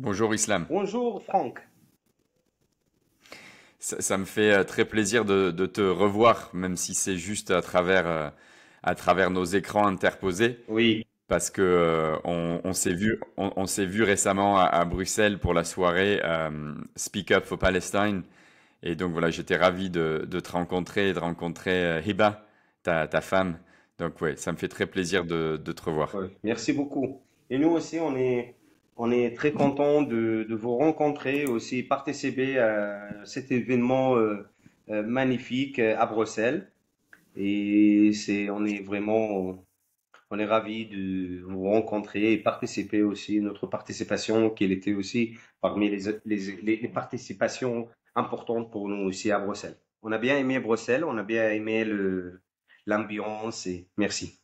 Bonjour Islam. Bonjour Franck. Ça me fait très plaisir de te revoir, même si c'est juste à travers nos écrans interposés, Oui, parce que on s'est vu récemment à Bruxelles pour la soirée Speak Up for Palestine, et donc voilà, j'étais ravi de te rencontrer et de rencontrer Hiba, ta femme. Donc ouais, ça me fait très plaisir de te revoir. ouais, merci beaucoup. Et nous aussi, on est très contents de vous rencontrer, aussi participer à cet événement magnifique à Bruxelles. Et on est ravis de vous rencontrer et participer aussi. Notre participation, qu'elle était aussi parmi les participations importantes pour nous aussi à Bruxelles. On a bien aimé Bruxelles, on a bien aimé l'ambiance et merci.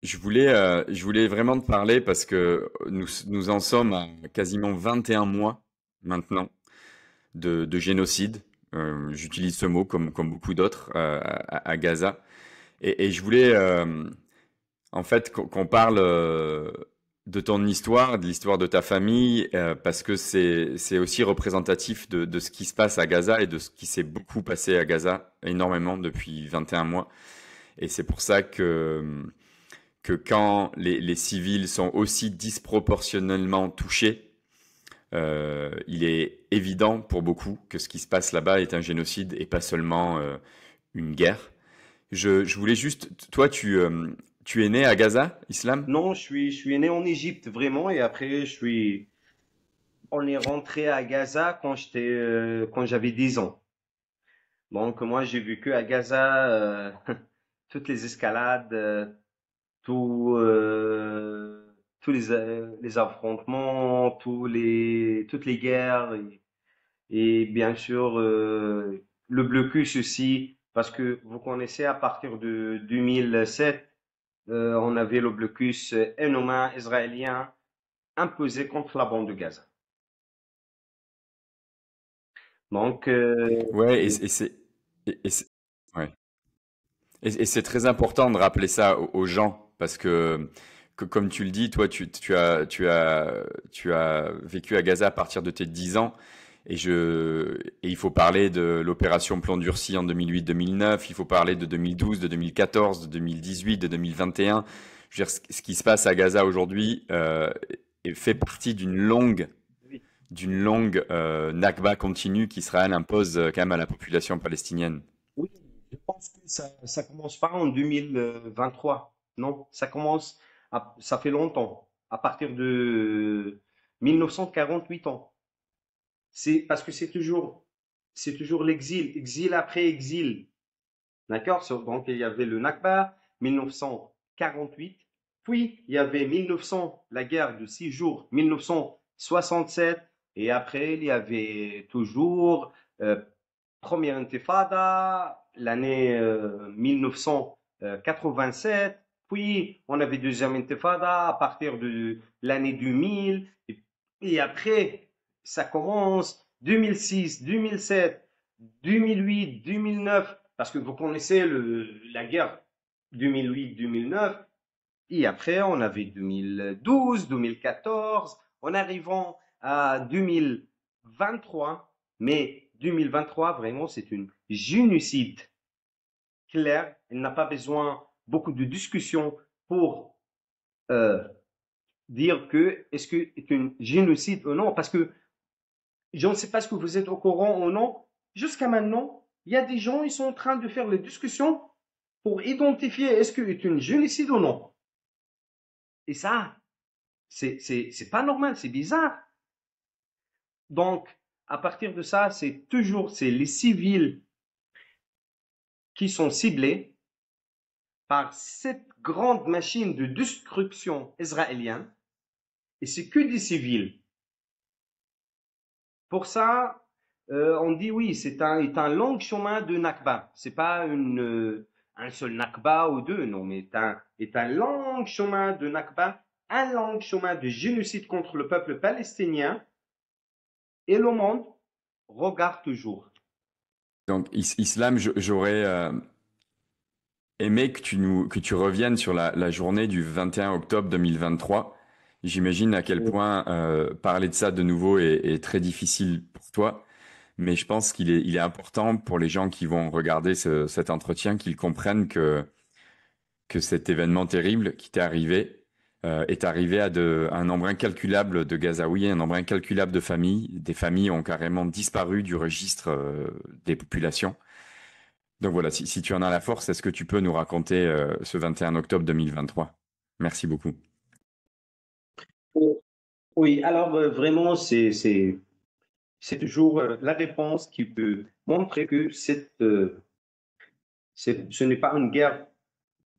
Je voulais vraiment te parler parce que nous en sommes à quasiment 21 mois maintenant de génocide. J'utilise ce mot comme beaucoup d'autres à Gaza. Et je voulais en fait qu'on parle de ton histoire, de l'histoire de ta famille, parce que c'est aussi représentatif de ce qui se passe à Gaza et de ce qui s'est beaucoup passé à Gaza énormément depuis 21 mois. Et c'est pour ça que quand les civils sont aussi disproportionnellement touchés, il est évident pour beaucoup que ce qui se passe là-bas est un génocide et pas seulement une guerre. Je voulais juste, toi, tu es né à Gaza, Islam? Non, je suis né en Égypte vraiment et après on est rentré à Gaza quand j'avais 10 ans. Donc moi j'ai vécu à Gaza toutes les escalades, tous les affrontements, toutes les guerres et bien sûr le blocus aussi parce que vous connaissez à partir de 2007, on avait le blocus inhumain israélien imposé contre la bande de Gaza. Donc, Ouais, et c'est et c'est ouais. Et c'est très important de rappeler ça aux gens parce que comme tu le dis, toi, tu as vécu à Gaza à partir de tes 10 ans. Et il faut parler de l'opération Plomb durci en 2008-2009, il faut parler de 2012, de 2014, de 2018, de 2021. Je veux dire, ce qui se passe à Gaza aujourd'hui fait partie oui, d'une longue Nakba continue qu'Israël impose quand même à la population palestinienne. oui, je pense que ça commence pas en 2023. Non, ça fait longtemps, à partir de 1948 ans. C'est parce que c'est toujours l'exil, exil après exil. D'accord? Donc, il y avait le Nakba, 1948. Puis, il y avait 1900, la guerre de 6 jours, 1967. Et après, il y avait toujours euh, première intifada, l'année 1987. Puis, on avait deuxième intifada à partir de l'année 2000. Et après, ça commence 2006, 2007, 2008, 2009. Parce que vous connaissez la guerre 2008-2009. Et après, on avait 2012, 2014, en arrivant à 2023. Mais 2023, vraiment, c'est une génocide clair. Il n'a pas besoin beaucoup de discussions pour euh, dire que est-ce que c'est un génocide ou non. Parce que je ne sais pas ce que vous êtes au courant ou non. Jusqu'à maintenant, il y a des gens, ils sont en train de faire les discussions pour identifier est-ce que c'est un génocide ou non. Et ça, c'est pas normal, c'est bizarre. Donc, à partir de ça, c'est les civils qui sont ciblés par cette grande machine de destruction israélienne, et c'est que des civils. Pour ça, on dit oui, c'est un long chemin de Nakba. C'est pas un seul Nakba ou deux, non, mais est un long chemin de Nakba, un long chemin de génocide contre le peuple palestinien, et le monde regarde toujours. Donc, Islam, j'aurais aimé que tu reviennes sur la journée du 21 octobre 2023. J'imagine à quel point parler de ça de nouveau est très difficile pour toi, mais je pense il est important pour les gens qui vont regarder cet entretien qu'ils comprennent que cet événement terrible qui t'est arrivé est arrivé à un nombre incalculable de Gazaouis, un nombre incalculable de familles. Des familles ont carrément disparu du registre des populations. Donc voilà, si tu en as la force, est-ce que tu peux nous raconter ce 21 octobre 2023? Merci beaucoup. Oui, alors vraiment, c'est toujours la réponse qui peut montrer que ce n'est pas une guerre,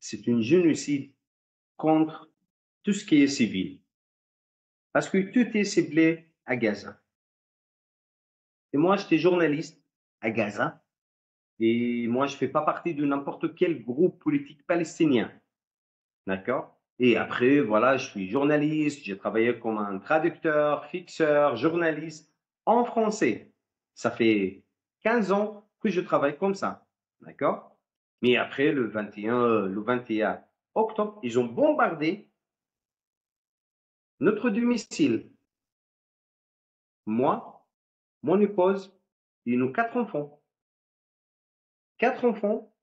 c'est une génocide contre tout ce qui est civil. Parce que tout est ciblé à Gaza. Et moi, j'étais journaliste à Gaza. Et moi, je ne fais pas partie de n'importe quel groupe politique palestinien. D'accord? Et après, voilà, je suis journaliste. J'ai travaillé comme un traducteur, fixeur, journaliste en français. Ça fait 15 ans que je travaille comme ça. D'accord? Mais après, le 21 octobre, ils ont bombardé notre domicile. Moi, mon épouse et nos 4 enfants. 4 enfants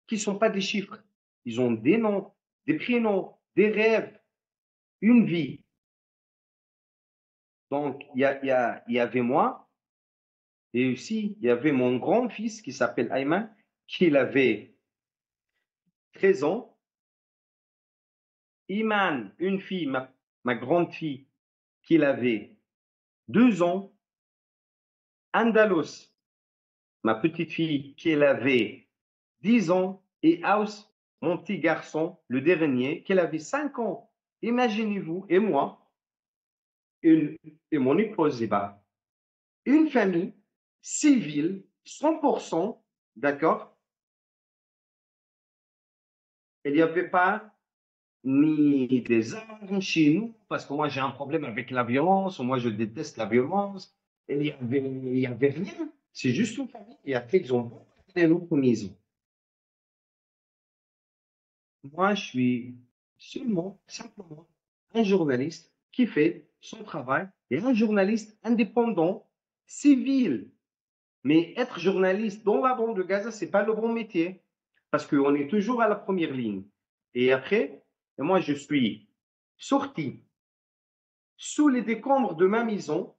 qui ne sont pas des chiffres. Ils ont des noms, des prénoms, des rêves, une vie. Donc, il y avait moi et aussi il y avait mon grand-fils qui s'appelle Ayman, qui avait 13 ans. Iman, une fille, ma grande fille, qui avait 2 ans. Andalous, ma petite fille, qui avait 10 ans. Et Aus, mon petit garçon, le dernier, qui avait 5 ans. Imaginez-vous, et moi, une, et mon épouse, une famille civile, 100%, d'accord? Il n'y avait pas ni des armes chez nous, parce que moi j'ai un problème avec la violence, moi je déteste la violence. Il y avait rien. C'est juste une famille. Et après, ils ont bombardé notre maison. Moi, je suis simplement, un journaliste qui fait son travail et un journaliste indépendant, civil. Mais être journaliste dans la bande de Gaza, c'est pas le bon métier. Parce qu'on est toujours à la première ligne. Et après, moi, je suis sorti sous les décombres de ma maison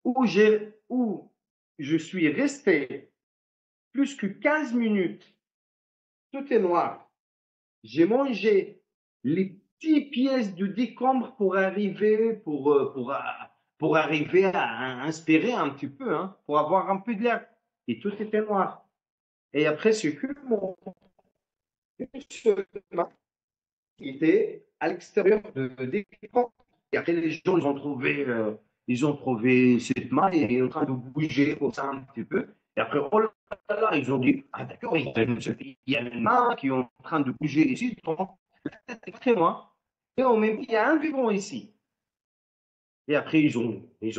où je suis resté plus que 15 minutes. Tout est noir. J'ai mangé les petites pièces de décombres pour arriver à inspirer un petit peu, hein, pour avoir un peu de l'air. Et tout était noir. Et après, c'est que mon chemin qui était à l'extérieur des camps. Et après, les gens, ils ont trouvé cette main et est en train de bouger comme ça un petit peu. Et après, oh là là, ils ont dit, ah d'accord, il y a une main qui est en train de bouger ici. La tête est très loin. Et en même temps, il y a un vivant ici. Et après, ils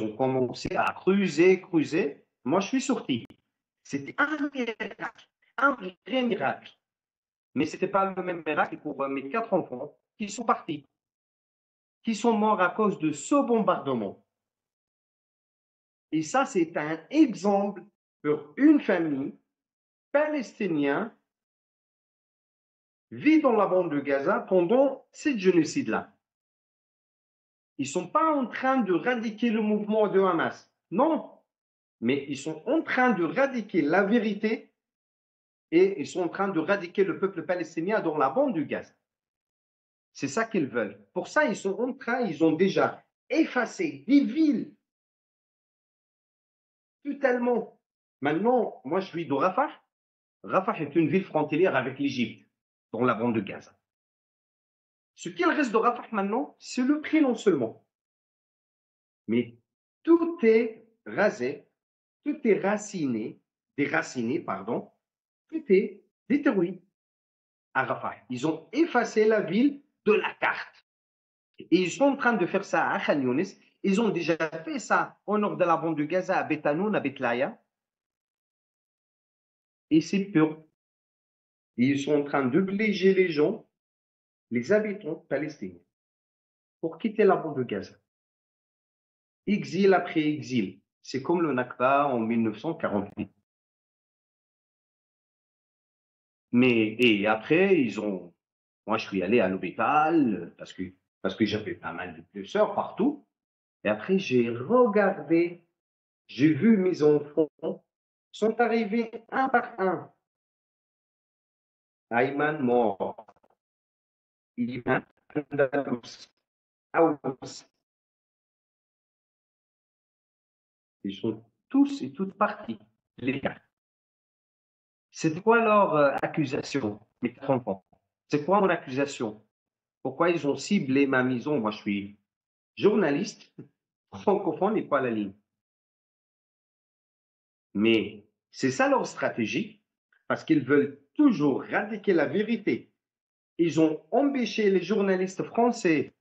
ont commencé à creuser. Moi, je suis sorti. C'était un miracle, un vrai miracle. Mais ce n'était pas le même miracle pour mes 4 enfants qui sont partis, qui sont morts à cause de ce bombardement. Et ça, c'est un exemple pour une famille palestinienne vit dans la bande de Gaza pendant ce génocide-là. Ils ne sont pas en train de radiquer le mouvement de Hamas. Non, mais ils sont en train de radiquer la vérité et ils sont en train de radiquer le peuple palestinien dans la bande de Gaza. C'est ça qu'ils veulent. Pour ça, ils ont déjà effacé des villes totalement. Maintenant, moi, je suis de Rafah. Rafah est une ville frontalière avec l'Égypte, dans la bande de Gaza. Ce qu'il reste de Rafah maintenant, c'est le prénom seulement. Mais tout est rasé, tout est déraciné, pardon, tout est détruit à Rafah. Ils ont effacé la ville de la carte. Et ils sont en train de faire ça à Khan Younis. Ils ont déjà fait ça au nord de la bande de Gaza, à Betanoun, à Betlaya. Et c'est pur. Et ils sont en train d'obliger les gens, les habitants palestiniens, pour quitter la bande de Gaza. Exil après exil. C'est comme le Nakba en 1948. Et après, moi, je suis allé à l'hôpital parce que j'avais pas mal de blessures partout. Et après, j'ai vu mes enfants sont arrivés un par un. Ayman mort, Iman Andalous, Aous. Ils sont tous et toutes partis, les gars. C'est quoi leur accusation, mes quatre enfants? C'est quoi mon accusation? Pourquoi ils ont ciblé ma maison? Moi, je suis journaliste francophone et pas la ligne. Mais c'est ça leur stratégie, parce qu'ils veulent toujours radiquer la vérité. Ils ont empêché les journalistes français,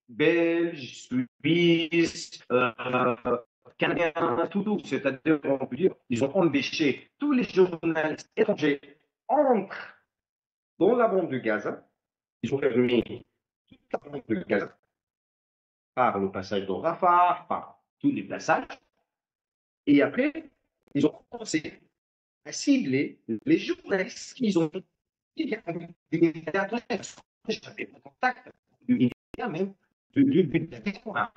belges, suisses, canadiens, tout, c'est-à-dire, on peut dire, ils ont empêché tous les journalistes étrangers entrent dans la bande de Gaza. Ils ont fermé toute la bande de Gaza par le passage de Rafah, par tous les passages. Et après, ils ont commencé à cibler les journalistes qu'ils ont avec des médias. J'avais pas contact du média même du but de la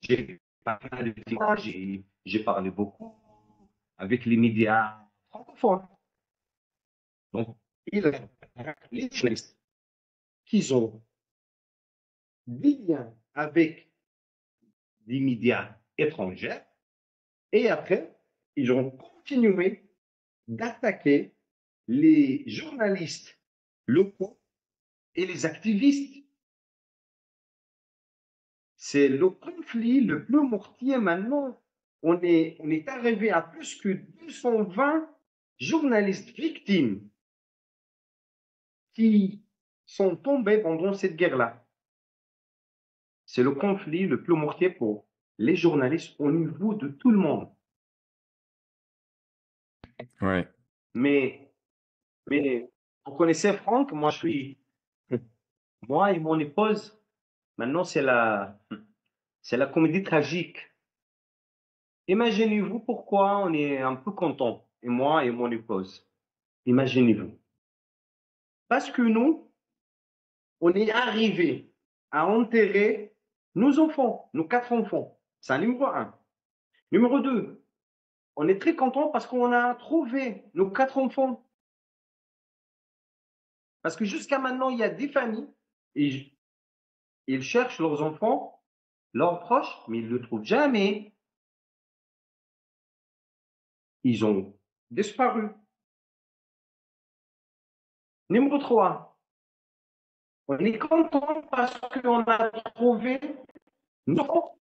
J'ai parlé de témoins, j'ai parlé beaucoup avec les médias francophones. Donc, les journalistes qui ont des liens avec des médias étrangers et après, ils ont continué d'attaquer les journalistes locaux et les activistes. C'est le conflit le plus mortier maintenant. On est arrivé à plus que 220 journalistes victimes qui sont tombés pendant cette guerre-là. C'est le conflit le plus mortier pour les journalistes au niveau de tout le monde. Ouais. Mais, mais vous connaissez Franck, moi et mon épouse, maintenant c'est la comédie tragique. Imaginez-vous pourquoi on est un peu content, et moi et mon épouse. Imaginez-vous. Parce que nous, on est arrivé à enterrer nos enfants, nos quatre enfants. C'est un numéro un. Numéro deux, on est très content parce qu'on a trouvé nos quatre enfants. Parce que jusqu'à maintenant, il y a des familles, et ils cherchent leurs enfants, leurs proches, mais ils ne le trouvent jamais. Ils ont disparu. Numéro 3, on est content parce qu'on a trouvé nos enfants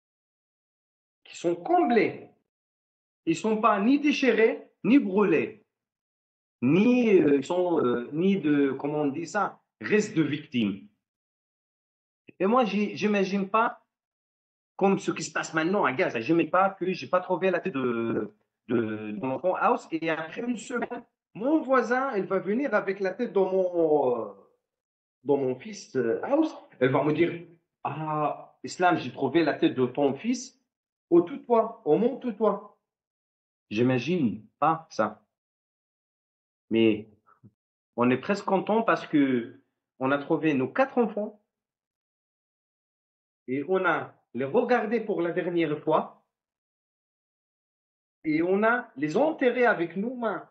qui sont comblés. Ils ne sont pas ni déchirés, ni brûlés, ni de, comment on dit ça, reste de victimes. Et moi, j'imagine pas comme ce qui se passe maintenant à Gaza. Je n'aime pas que j'ai pas trouvé la tête de mon enfant House et après une semaine, mon voisin, il va venir avec la tête dans mon fils House. Elle va me dire, ah, Islam, j'ai trouvé la tête de ton fils au tout-toit, au mont tout-toit. J'imagine pas ça. Mais on est presque content parce que on a trouvé nos quatre enfants et on a les regardés pour la dernière fois et on a les enterrés avec nos mains.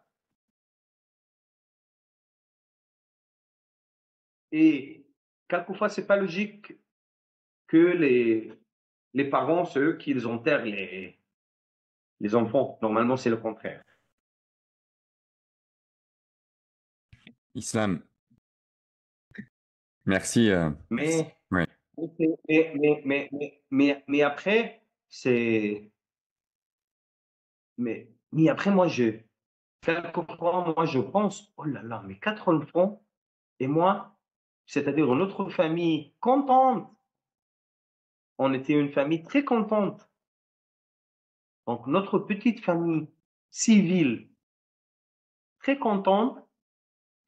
Et quelquefois, c'est pas logique que les parents, c'est eux qui enterrent les enfants. Normalement, c'est le contraire. Islam, merci. Merci. Mais, Ouais. mais après, mais après, quelquefois, moi, je pense, oh là là, mes quatre enfants et moi, c'est-à-dire notre famille contente. On était une famille très contente. Donc, notre petite famille civile très contente,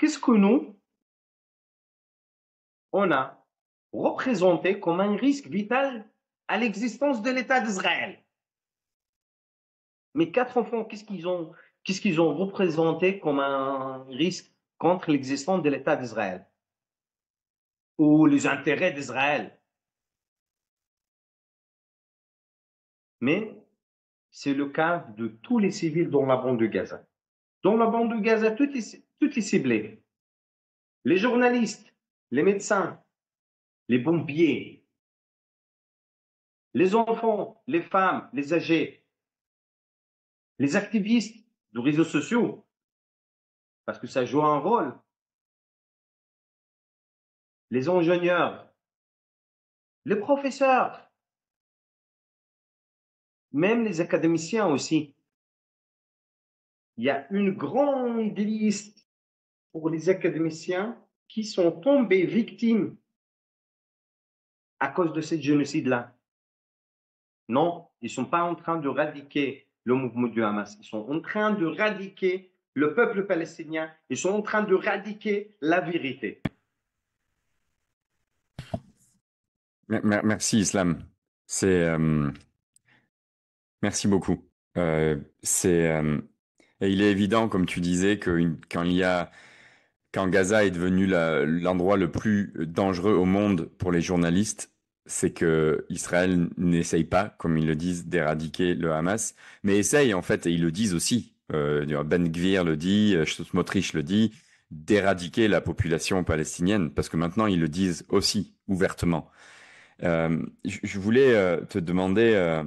qu'est-ce que nous, on a représenté comme un risque vital à l'existence de l'État d'Israël? Mes quatre enfants, qu'est-ce qu'ils ont représenté comme un risque contre l'existence de l'État d'Israël ou les intérêts d'Israël? Mais c'est le cas de tous les civils dans la bande de Gaza. Dans la bande de Gaza, tout est ciblé. Les journalistes, les médecins, les pompiers, les enfants, les femmes, les âgés, les activistes de réseaux sociaux, parce que ça joue un rôle, les ingénieurs, les professeurs, même les académiciens aussi. Il y a une grande liste pour les académiciens qui sont tombés victimes à cause de ce génocide-là. Non, ils ne sont pas en train de radiquer le mouvement du Hamas. Ils sont en train de radiquer le peuple palestinien. Ils sont en train de radiquer la vérité. Merci Islam. C'est merci beaucoup. C'est et il est évident, comme tu disais, quand Gaza est devenu l'endroit le plus dangereux au monde pour les journalistes, c'est que Israël n'essaye pas, comme ils le disent, d'éradiquer le Hamas, mais essaye en fait, et ils le disent aussi. Ben Gvir le dit, Smotrich le dit, d'éradiquer la population palestinienne, parce que maintenant ils le disent aussi ouvertement. Je voulais te demander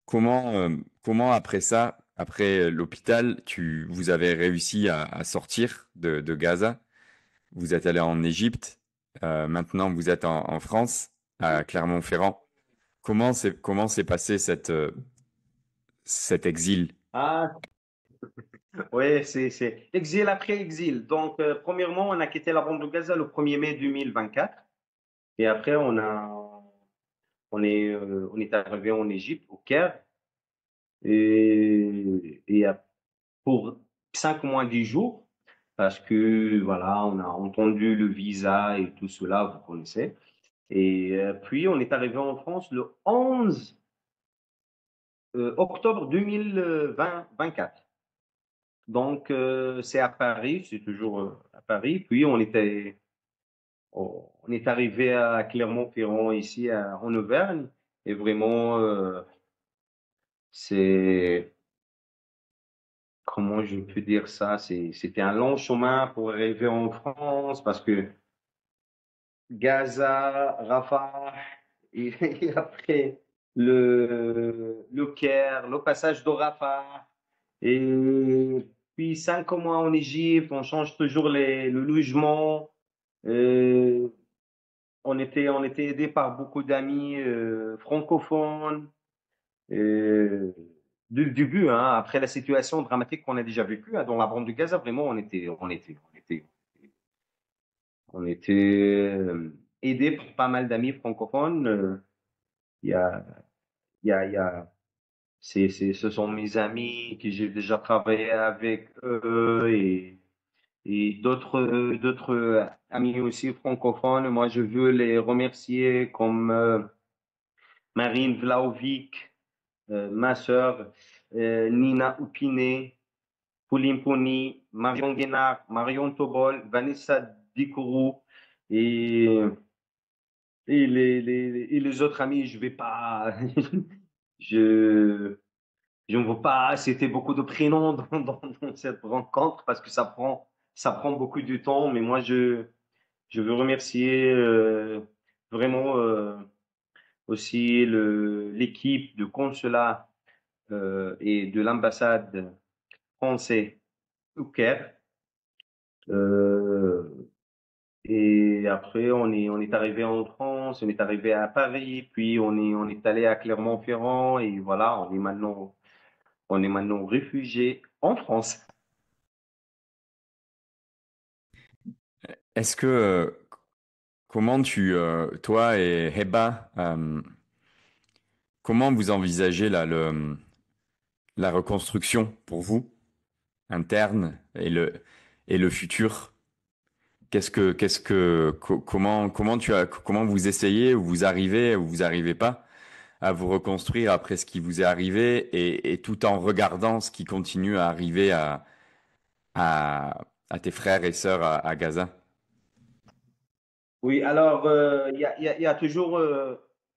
comment après ça, après l'hôpital, vous avez réussi à sortir de Gaza. Vous êtes allé en Égypte. Maintenant, vous êtes en France, à Clermont-Ferrand. Comment s'est passé cet exil? Ah, oui, c'est exil après exil. Donc, premièrement, on a quitté la bande de Gaza le 1er mai 2024. Et après, on est arrivé en Égypte, au Caire. Et pour 5 mois, 10 jours, parce que voilà, on a entendu le visa et tout cela, vous connaissez. Et puis, on est arrivé en France le 11 octobre 2024. Donc, c'est à Paris, c'est toujours à Paris. Puis, on est arrivé à Clermont-Ferrand, ici en Auvergne. Et vraiment, c'est, comment je peux dire ça? C'était un long chemin pour arriver en France parce que Gaza, Rafah, et, et après le Caire, le passage de Rafah, et puis 5 mois en Égypte, on change toujours le logement. Euh, on était aidé par beaucoup d'amis francophones. Euh, du début, hein, après la situation dramatique qu'on a déjà vécue hein, dans la bande de Gaza, vraiment, on était aidé par pas mal d'amis francophones. Il y a, il y a, ce sont mes amis que j'ai déjà travaillé avec eux et d'autres amis aussi francophones. Moi, je veux les remercier comme Marine Vlaovic, ma sœur, Nina Oupiné, Pauline Pony, Marion Guénard, Marion Tobol, Vanessa Dikourou et, et les autres amis, je vais pas, je, je ne veux pas citer beaucoup de prénoms dans cette rencontre parce que ça prend beaucoup de temps, mais moi, je veux remercier vraiment aussi l'équipe de consulat et de l'ambassade française au Caire. Euh, et après, on est arrivé en France, on est arrivé à Paris, puis on est allé à Clermont-Ferrand et voilà, on est maintenant réfugié en France. Est-ce que comment toi et Heba, comment vous envisagez la reconstruction pour vous interne et le futur. Comment vous essayez ou vous arrivez pas à vous reconstruire après ce qui vous est arrivé et tout en regardant ce qui continue à arriver à tes frères et sœurs à Gaza? Oui, alors il y a toujours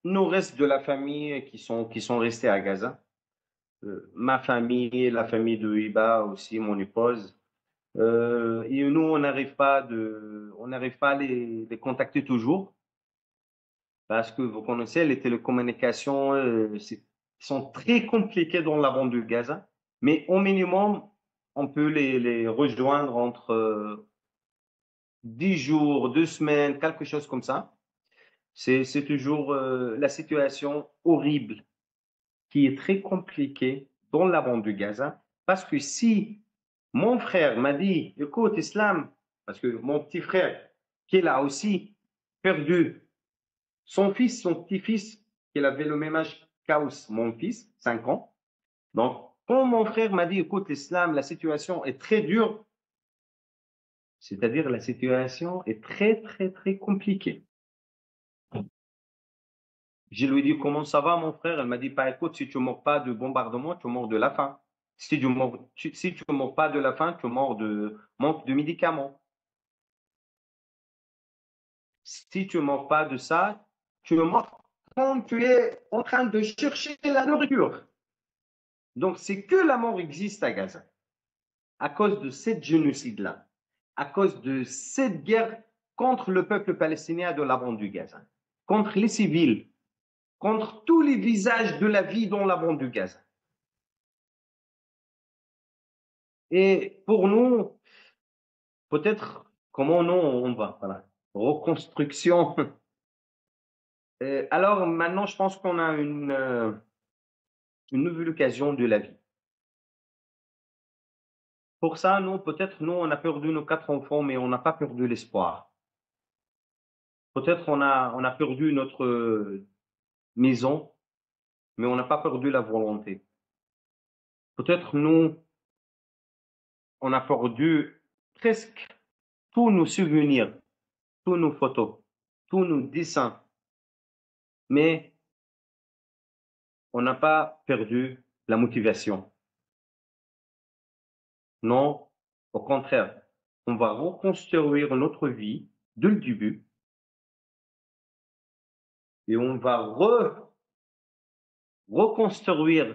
nos restes de la famille qui sont restés à Gaza. Ma famille, la famille de Iba aussi, mon épouse. Et nous, on n'arrive pas à les contacter toujours parce que vous connaissez, les télécommunications sont très compliquées dans la bande de Gaza. Mais au minimum, on peut les rejoindre entre 10 jours, 2 semaines, quelque chose comme ça. C'est toujours la situation horrible qui est très compliquée dans la bande de Gaza. Parce que si mon frère m'a dit, écoute, Islam, parce que mon petit frère, qui est là aussi, perdu son fils, son petit-fils, qui avait le même âge qu'Aous, mon fils, 5 ans. Donc, quand mon frère m'a dit, écoute, l'islam, la situation est très dure, c'est-à-dire la situation est très, très, très compliquée. Je lui ai dit, comment ça va, mon frère? Elle m'a dit, bah, écoute, si tu ne meurs pas de bombardement, tu meurs de la faim. Si tu ne meurs pas de la faim, tu meurs de manque de médicaments. Si tu ne meurs pas de ça, tu meurs quand tu es en train de chercher la nourriture. Donc, c'est que la mort existe à Gaza, à cause de cette génocide-là, à cause de cette guerre contre le peuple palestinien de la bande du Gaza, contre les civils, contre tous les visages de la vie dans la bande du Gaza. Et pour nous, peut-être, comment nous on va, voilà, reconstruction. Alors maintenant, je pense qu'on a une nouvelle occasion de la vie. Pour ça, nous, peut-être, nous, on a perdu nos 4 enfants, mais on n'a pas perdu l'espoir. Peut-être on a perdu notre maison, mais on n'a pas perdu la volonté. Peut-être nous, on a perdu presque tous nos souvenirs, tous nos photos, tous nos dessins, mais on n'a pas perdu la motivation. Non, au contraire, on va reconstruire notre vie dès le début et on va reconstruire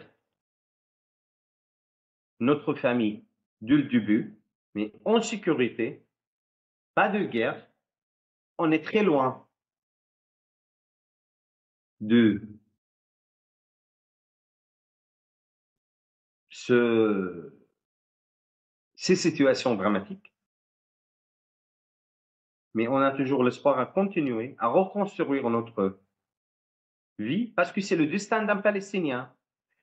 notre famille dès le début, mais en sécurité, pas de guerre. On est très loin de ce, ces situations dramatiques, mais on a toujours l'espoir à continuer, à reconstruire notre vie, parce que c'est le destin d'un Palestinien.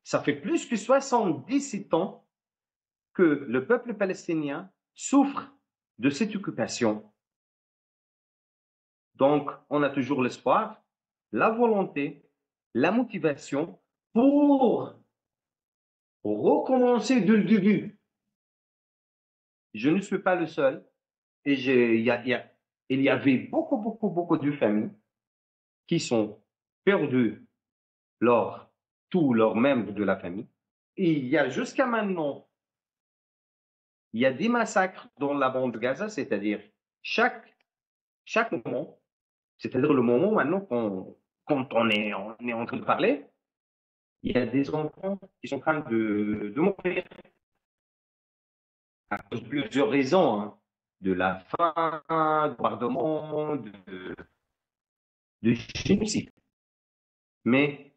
Ça fait plus que 77 ans que le peuple palestinien souffre de cette occupation. Donc, on a toujours l'espoir, la volonté, la motivation pour recommencer dès le début. Je ne suis pas le seul. Et il y avait beaucoup, beaucoup, beaucoup de familles qui sont perdues tous leurs membres de la famille. Et il y a jusqu'à maintenant, il y a des massacres dans la bande de Gaza, c'est-à-dire chaque moment, c'est-à-dire le moment maintenant quand on est en train de parler, il y a des enfants qui sont en train de mourir à cause de plusieurs raisons, hein, de la faim, du bombardement, de génocide. Mais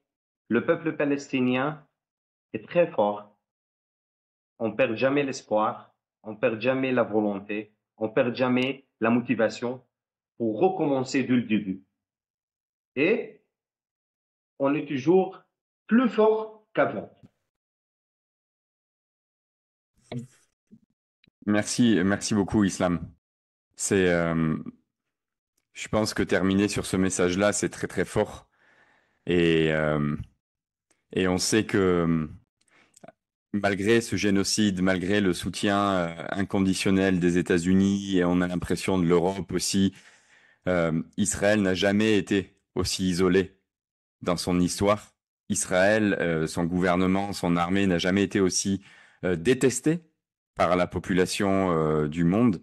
le peuple palestinien est très fort. On perd jamais l'espoir, on perd jamais la volonté, on perd jamais la motivation pour recommencer dès le début. Et on est toujours plus fort qu'avant. Merci beaucoup, Islam. C'est, je pense que terminer sur ce message-là, c'est très très fort. Et, euh, et on sait que malgré ce génocide, malgré le soutien inconditionnel des États-Unis, et on a l'impression de l'Europe aussi, Israël n'a jamais été aussi isolé dans son histoire. Israël, son gouvernement, son armée n'a jamais été aussi détesté par la population du monde.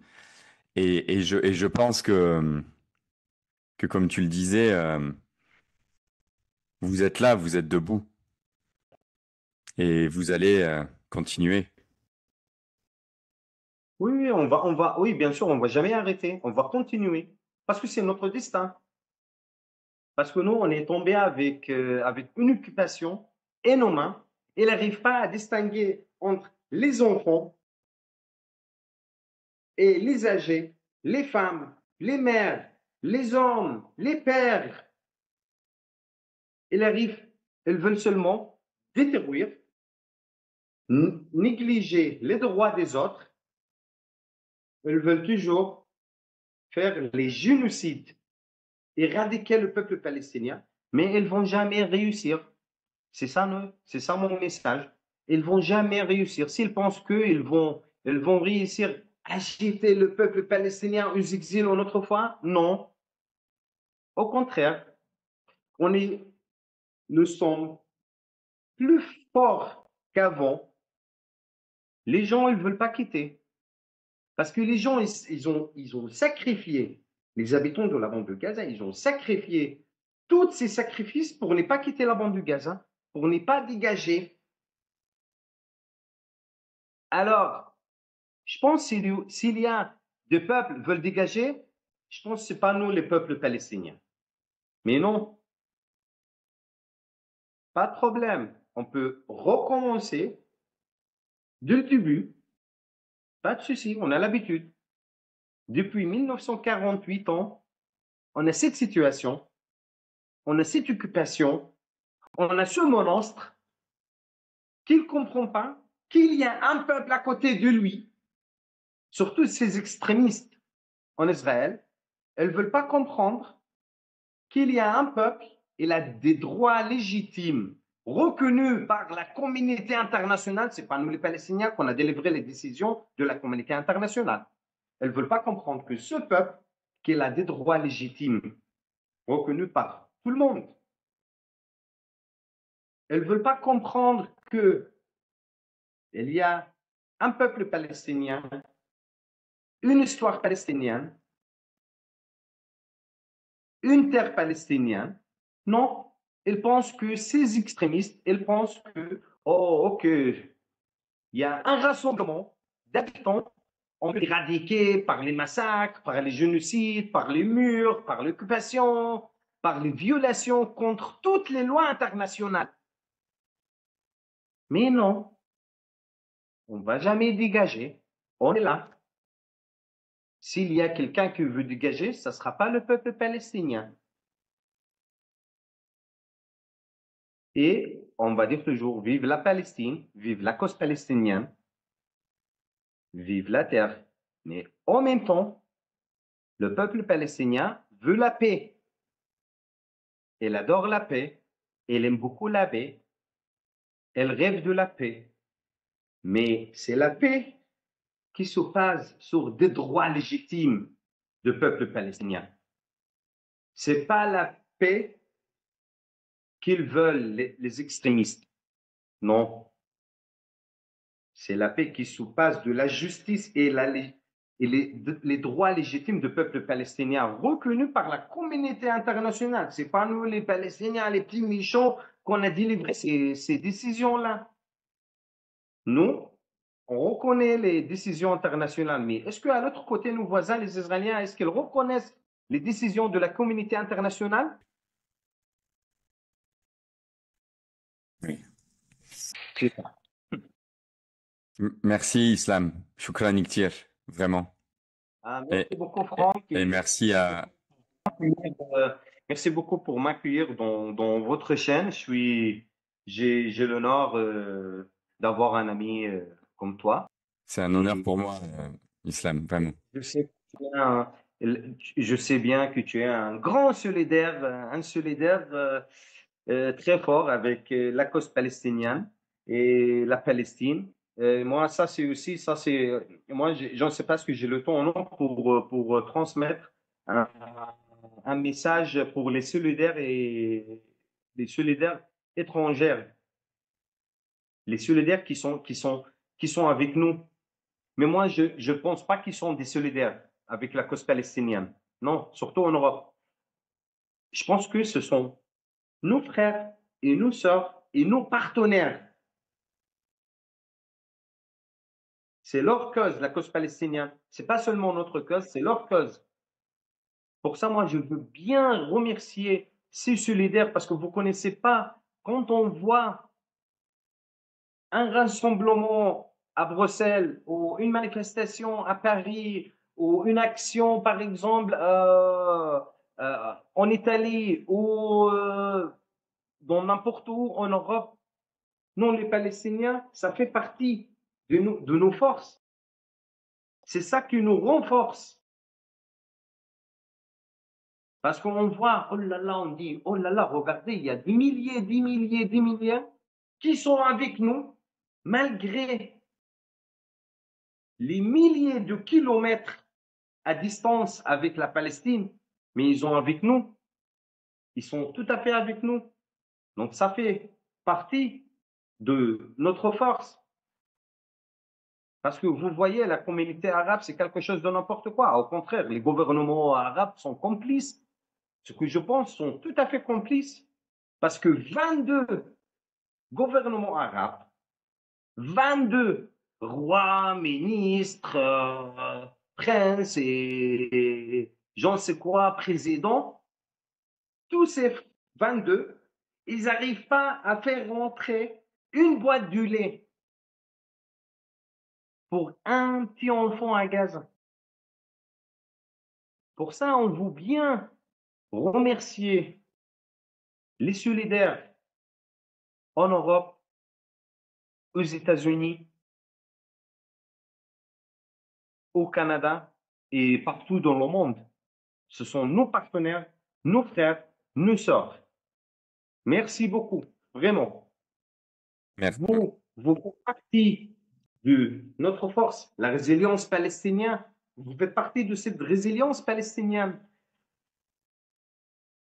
Et je pense que, comme tu le disais, vous êtes là, vous êtes debout, et vous allez continuer. Oui, oui, oui, bien sûr, on va jamais arrêter. On va continuer. Parce que c'est notre destin. Parce que nous, on est tombé avec une occupation et nos mains. Il n'arrive pas à distinguer entre les enfants et les âgés, les femmes, les mères, les hommes, les pères. Il arrive, elles veulent seulement détruire, négliger les droits des autres. Elles veulent toujours faire les génocides, éradiquer le peuple palestinien, mais elles vont jamais réussir. C'est ça mon message. Ils vont jamais réussir. S'ils pensent ils vont réussir à agiter le peuple palestinien aux exils une autre fois, non. Au contraire, on est, nous sommes plus forts qu'avant. Les gens, ils veulent pas quitter. Parce que les gens, ils ont sacrifié, les habitants de la bande de Gaza, ils ont sacrifié tous ces sacrifices pour ne pas quitter la bande de Gaza, pour ne pas dégager. Alors, je pense que s'il y a des peuples qui veulent dégager, je pense que ce n'est pas nous, les peuples palestiniens. Mais non, pas de problème. On peut recommencer dès le début. Pas de souci, on a l'habitude. Depuis 1948 ans, on a cette situation, on a cette occupation, on a ce monstre qu'il ne comprend pas qu'il y a un peuple à côté de lui, surtout ces extrémistes en Israël. Elles ne veulent pas comprendre qu'il y a un peuple, il a des droits légitimes reconnus par la communauté internationale. Ce n'est pas nous les Palestiniens qu'on a délivré les décisions de la communauté internationale. Elles ne veulent pas comprendre que ce peuple, qu'il a des droits légitimes reconnus par tout le monde. Elles ne veulent pas comprendre qu'il y a un peuple palestinien, une histoire palestinienne, une terre palestinienne. Non, ils pensent que ces extrémistes, ils pensent que, oh, ok, il y a un rassemblement d'habitants, on peut éradiquer par les massacres, par les génocides, par les murs, par l'occupation, par les violations contre toutes les lois internationales. Mais non, on ne va jamais dégager. On est là. S'il y a quelqu'un qui veut dégager, ce ne sera pas le peuple palestinien. Et on va dire toujours, vive la Palestine, vive la cause palestinienne, vive la terre. Mais en même temps, le peuple palestinien veut la paix. Elle adore la paix. Elle aime beaucoup la paix. Elle rêve de la paix. Mais c'est la paix qui se base sur des droits légitimes du peuple palestinien. Ce n'est pas la paix qu'ils veulent, les extrémistes. Non. C'est la paix qui se passe de la justice et les droits légitimes du peuple palestinien reconnus par la communauté internationale. Ce n'est pas nous, les Palestiniens, les petits méchants, qu'on a délivré ces décisions-là. Nous, on reconnaît les décisions internationales, mais est-ce qu'à l'autre côté, nos voisins, les Israéliens, est-ce qu'ils reconnaissent les décisions de la communauté internationale? Oui. C'est ça. Merci, Islam. Shukran Iktir, vraiment. Ah, Et, merci beaucoup, Franck. et merci à. Euh, merci beaucoup pour m'accueillir dans votre chaîne. J'ai l'honneur d'avoir un ami comme toi. C'est un honneur Et pour moi, Islam, vraiment. je sais bien, je sais bien que tu es un grand solidaire, très fort avec la cause palestinienne. et la Palestine. Moi, ça, c'est aussi, ça, c'est, moi, je ne sais pas ce que j'ai le temps ou non pour transmettre un, un message pour les solidaires et les solidaires étrangères, les solidaires qui sont avec nous. Mais moi, je ne pense pas qu'ils sont des solidaires avec la cause palestinienne. Non, surtout en Europe. Je pense que ce sont nos frères et nos sœurs et nos partenaires. C'est leur cause, la cause palestinienne. C'est pas seulement notre cause, c'est leur cause. Pour ça, moi, je veux bien remercier ces solidaires parce que vous connaissez pas, quand on voit un rassemblement à Bruxelles ou une manifestation à Paris ou une action, par exemple, en Italie ou dans n'importe où en Europe, non, les Palestiniens, ça fait partie de nos forces. C'est ça qui nous renforce. Parce qu'on voit, oh là là, on dit, oh là là, regardez, il y a des milliers qui sont avec nous, malgré les milliers de kilomètres à distance avec la Palestine, mais ils sont avec nous. Ils sont tout à fait avec nous. Donc ça fait partie de notre force. Parce que vous voyez, la communauté arabe, c'est quelque chose de n'importe quoi. Au contraire, les gouvernements arabes sont complices. Ce que je pense sont tout à fait complices. Parce que 22 gouvernements arabes, 22 rois, ministres, princes et j'en sais quoi, présidents, tous ces 22, ils n'arrivent pas à faire rentrer une boîte de lait pour un petit enfant à Gaza. Pour ça, on veut bien remercier les solidaires en Europe, aux États-Unis, au Canada et partout dans le monde. Ce sont nos partenaires, nos frères, nos sœurs. Merci beaucoup, vraiment. Merci. Vous faites partie de notre force, la résilience palestinienne. Vous faites partie de cette résilience palestinienne.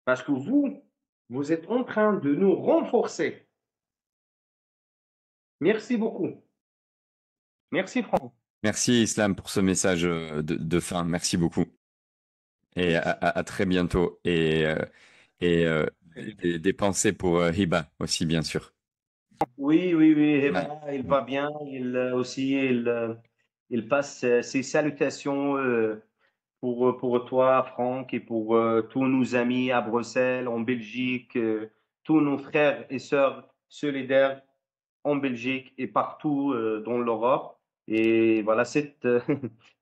Parce que vous êtes en train de nous renforcer. Merci beaucoup. Merci, Franck. Merci Islam pour ce message de fin. Merci beaucoup. Et à très bientôt. Et des pensées pour Hiba aussi, bien sûr. Oui, oui, oui, Ouais. Eva, il va bien. Il passe ses salutations pour toi, Franck, et pour tous nos amis à Bruxelles, en Belgique, tous nos frères et sœurs solidaires en Belgique et partout dans l'Europe. Et voilà, c'est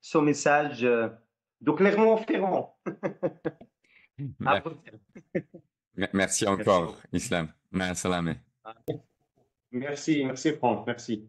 ce message de Clermont-Ferrand. À Mer- Bruxelles. Merci Merci encore, beaucoup. Islam. Ma salame. Merci, merci Franck, merci.